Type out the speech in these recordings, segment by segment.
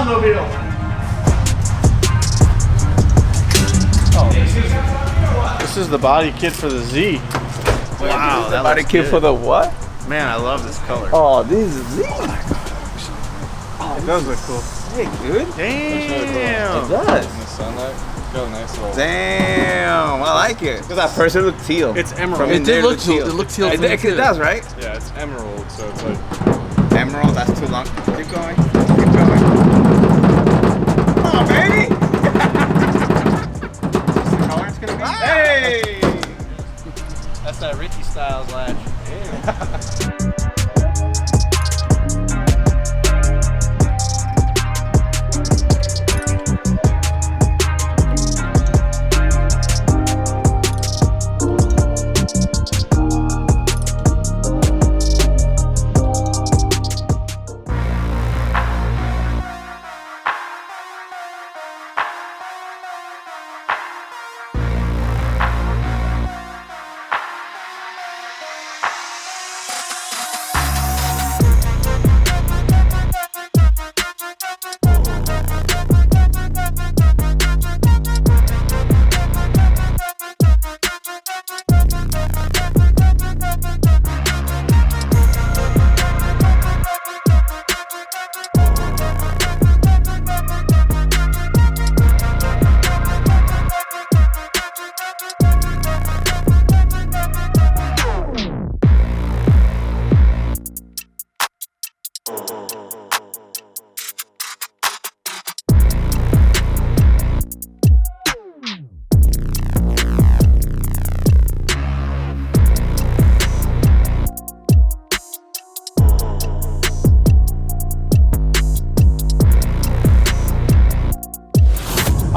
Mobile. Oh, this is the body kit for the Z. Wow, that body kit for the what? Man, I love this color. Oh, this is Z. Oh, it does look cool. Sick, dude. Damn. It does. In the sunlight, got a nice little. Damn, I like it. Because at first it looked teal. It's emerald. It did look teal. It looked teal. It does, right? Yeah, it's emerald, so it's like. Emerald, that's too long. Keep going. Keep going. Oh, baby! What's the color it's gonna be? Hey! That's that Ricky Styles latch. Damn.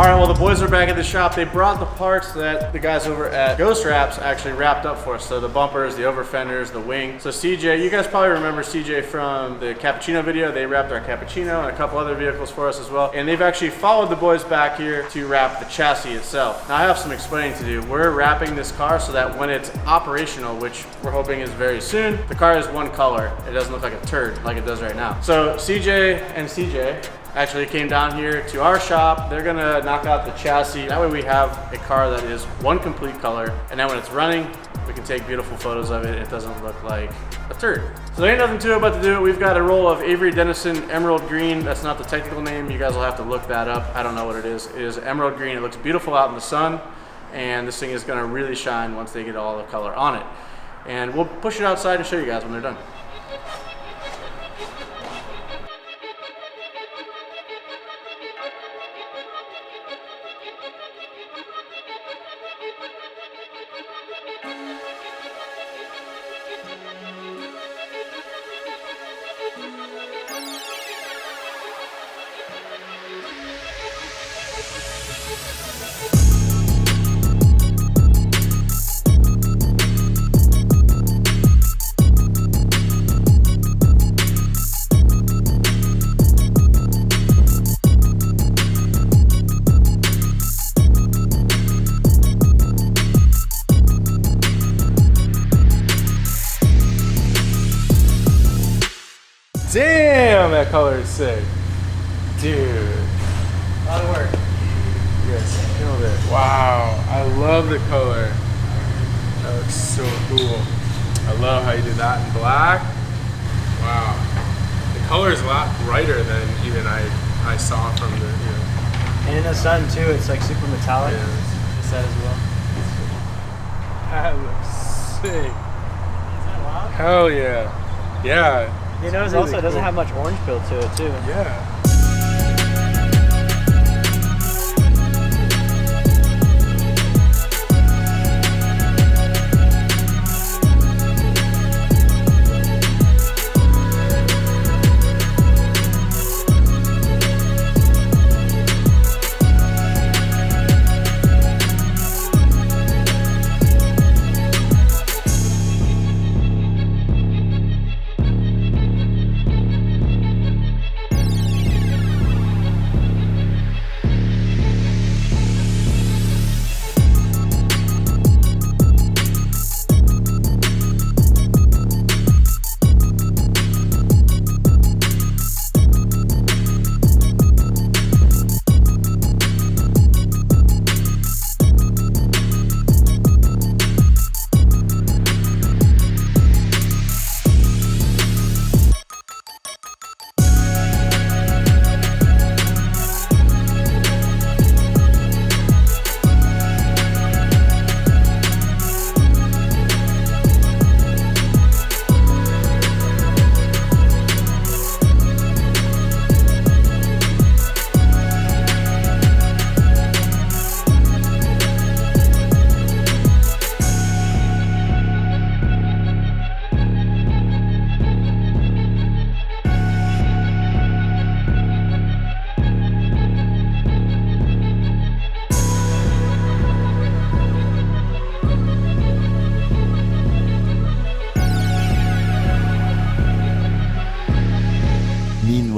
All right, well, the boys are back at the shop. They brought the parts that the guys over at Ghost Wraps actually wrapped up for us. So the bumpers, the over fenders, the wing. So CJ, you guys probably remember CJ from the Cappuccino video. They wrapped our Cappuccino and a couple other vehicles for us as well. And they've actually followed the boys back here to wrap the chassis itself. Now I have some explaining to do. We're wrapping this car so that when it's operational, which we're hoping is very soon, the car is one color. It doesn't look like a turd like it does right now. So CJ and CJ actually came down here to our shop. They're gonna knock out the chassis. That way we have a car that is one complete color. And then when it's running, we can take beautiful photos of it. It doesn't look like a turd. So there ain't nothing to it but to do it. We've got a roll of Avery Dennison Emerald Green. That's not the technical name. You guys will have to look that up. I don't know what it is. It is Emerald Green. It looks beautiful out in the sun. And this thing is gonna really shine once they get all the color on it. And we'll push it outside and show you guys when they're done. Damn, that color is sick. Dude. A lot of work. You guys killed it. Wow, I love the color. That looks so cool. I love how you did that in black. Wow. The color is a lot brighter than even I saw from the, you know. And in the sun too, it's like super metallic. Yeah. Just that as well. That looks sick. Is that loud? Hell yeah. Yeah. You know, it really also doesn't have much orange peel to it too. Yeah.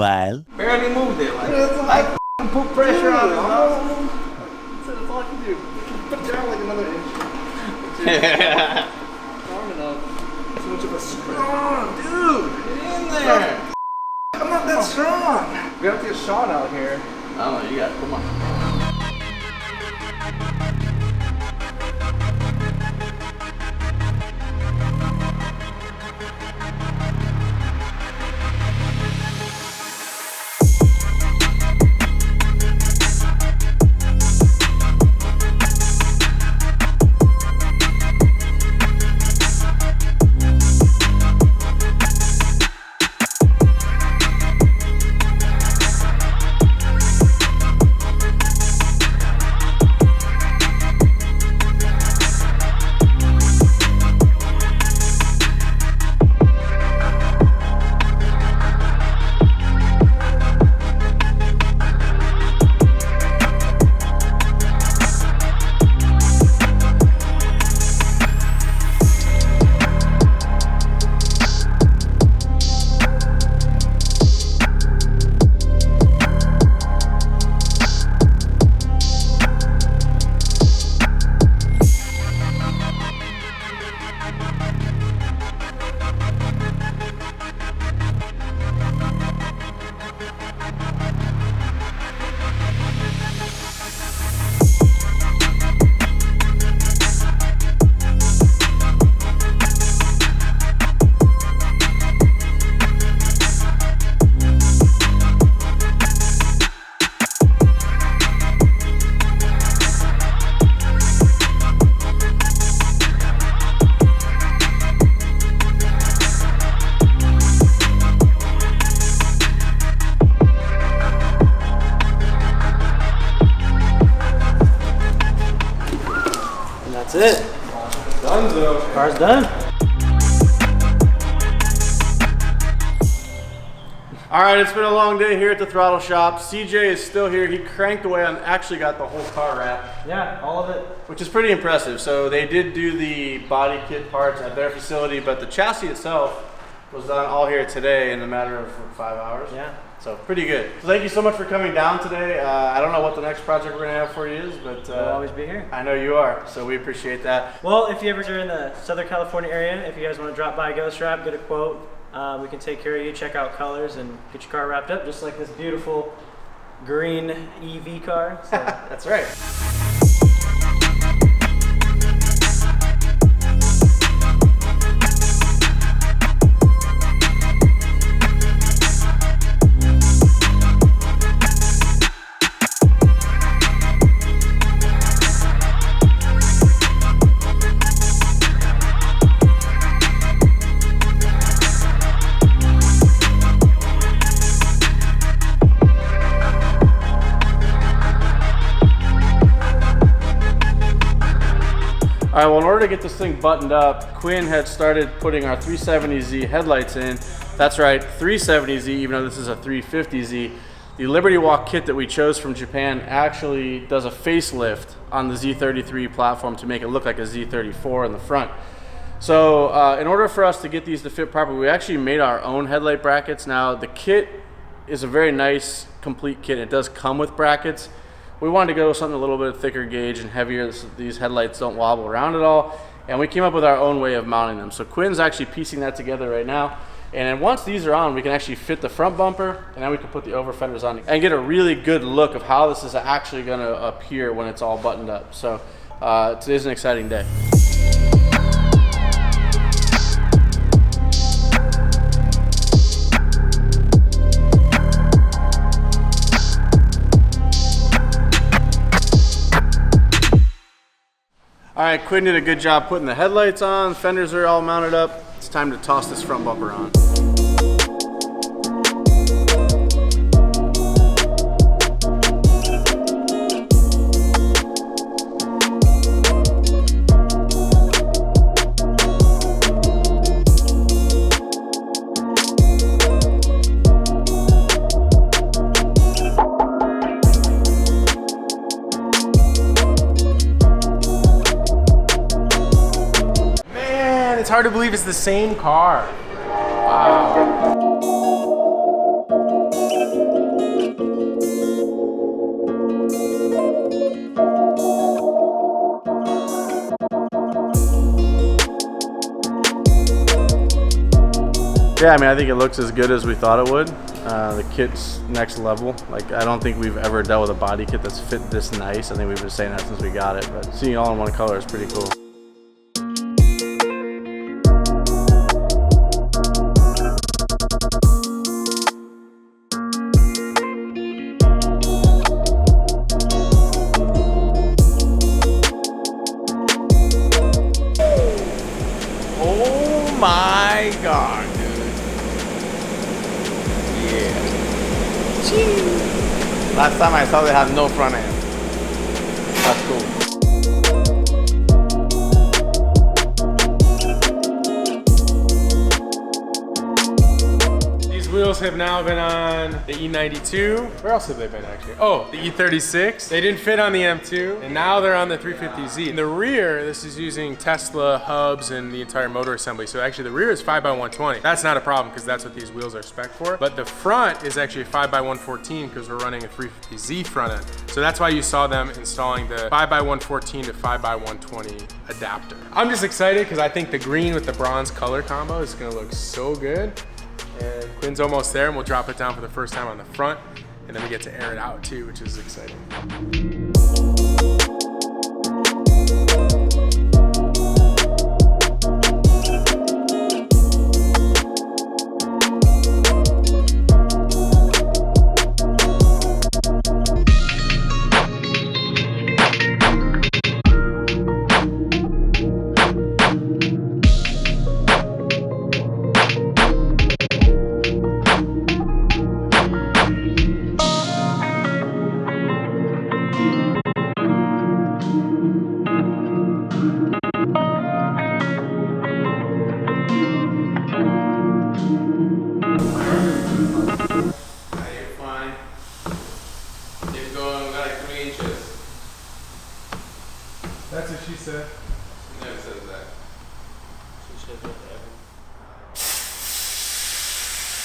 Meanwhile. Barely moved it. Like put pressure on it. That's all I can do. Put it down like another inch. Arm enough. So much of a strong dude. Get in there. I'm not that strong. We have to get Sean out here. Oh, you got it. Come on. That's it. Dunzo. Car's done. All right, it's been a long day here at the throttle shop. CJ is still here. He cranked away and actually got the whole car wrapped. Yeah, all of it. Which is pretty impressive. So they did do the body kit parts at their facility, but the chassis itself was done all here today in a matter of 5 hours. Yeah. So pretty good. So thank you so much for coming down today. I don't know what the next project we're gonna have for you is, but We'll always be here. I know you are, so we appreciate that. Well, if you ever are in the Southern California area, if you guys want to drop by Ghost Wrap, get a quote, we can take care of you, check out colors, and get your car wrapped up, just like this beautiful green EV car. So That's right. All right, well, in order to get this thing buttoned up, Quinn had started putting our 370Z headlights in. That's right, 370Z, even though this is a 350Z. The Liberty Walk kit that we chose from Japan actually does a facelift on the Z33 platform to make it look like a Z34 in the front. So in order for us to get these to fit properly, we actually made our own headlight brackets. Now, the kit is a very nice, complete kit. It does come with brackets. We wanted to go with something a little bit thicker gauge and heavier so these headlights don't wobble around at all. And we came up with our own way of mounting them. So Quinn's actually piecing that together right now. And then once these are on, we can actually fit the front bumper, and then we can put the over fenders on and get a really good look of how this is actually gonna appear when it's all buttoned up. So today's an exciting day. All right, Quinn did a good job putting the headlights on. Fenders are all mounted up. It's time to toss this front bumper on. It's hard to believe it's the same car. Wow. Yeah, I mean, I think it looks as good as we thought it would. The kit's next level. Like, I don't think we've ever dealt with a body kit that's fit this nice. I think we've been saying that since we got it, but seeing it all in one color is pretty cool. Oh my God, dude. Yeah. Last time I saw they had no front end. That's cool. Wheels have now been on the E92. Where else have they been actually? Oh, the E36. They didn't fit on the M2, and now they're on the 350Z. In the rear, this is using Tesla hubs and the entire motor assembly. So actually the rear is 5x120. That's not a problem because that's what these wheels are spec for. But the front is actually 5x114 because we're running a 350Z front end. So that's why you saw them installing the 5x114 to 5x120 adapter. I'm just excited because I think the green with the bronze color combo is gonna look so good. And Quinn's almost there, and we'll drop it down for the first time on the front, and then we get to air it out too, which is exciting. That's what she said. She never says that. She should have there.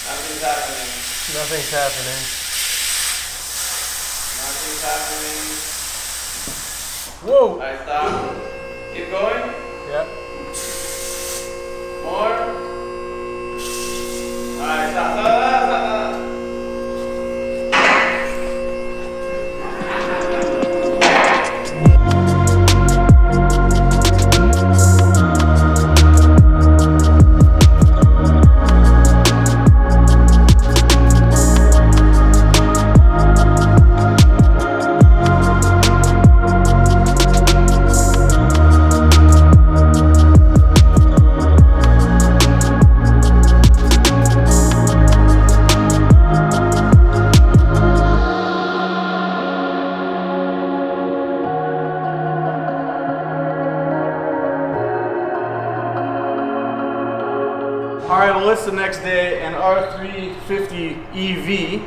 Nothing's happening. Nothing's happening. Nothing's happening. Whoa! Alright, stop. Keep going. Yep. More. Alright, stop. All right, well, it's the next day, and our 350 EV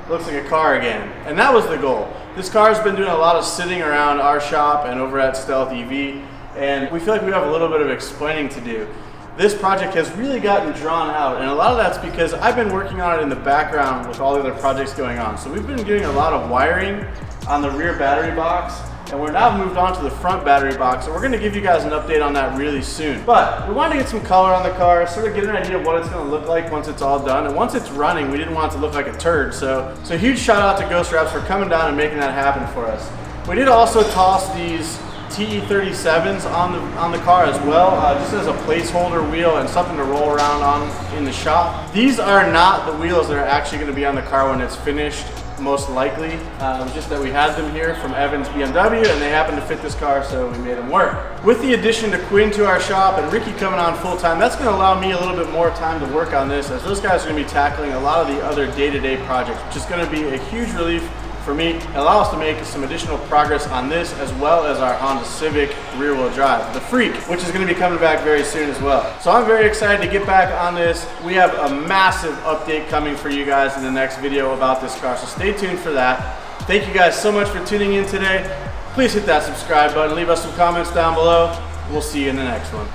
looks like a car again. And that was the goal. This car's been doing a lot of sitting around our shop and over at Stealth EV, and we feel like we have a little bit of explaining to do. This project has really gotten drawn out, and a lot of that's because I've been working on it in the background with all the other projects going on. So we've been doing a lot of wiring on the rear battery box, and we're now moved on to the front battery box, and we're going to give you guys an update on that really soon. But we wanted to get some color on the car, sort of get an idea of what it's going to look like once it's all done. And once it's running, we didn't want it to look like a turd. So huge shout out to Ghost Wraps for coming down and making that happen for us. We did also toss these TE37s on the car as well, just as a placeholder wheel and something to roll around on in the shop. These are not the wheels that are actually going to be on the car when it's finished, most likely. Just that we had them here from Evans BMW, and they happened to fit this car, so we made them work. With the addition to Quinn to our shop and Ricky coming on full time, that's going to allow me a little bit more time to work on this, as those guys are going to be tackling a lot of the other day-to-day projects, which is going to be a huge relief for me and allow us to make some additional progress on this, as well as our Honda Civic rear-wheel drive, the Freak, which is going to be coming back very soon as well. So I'm very excited to get back on this. We have a massive update coming for you guys in the next video about this car, so stay tuned for that. Thank you guys so much for tuning in today. Please hit that subscribe button, leave us some comments down below. We'll see you in the next one.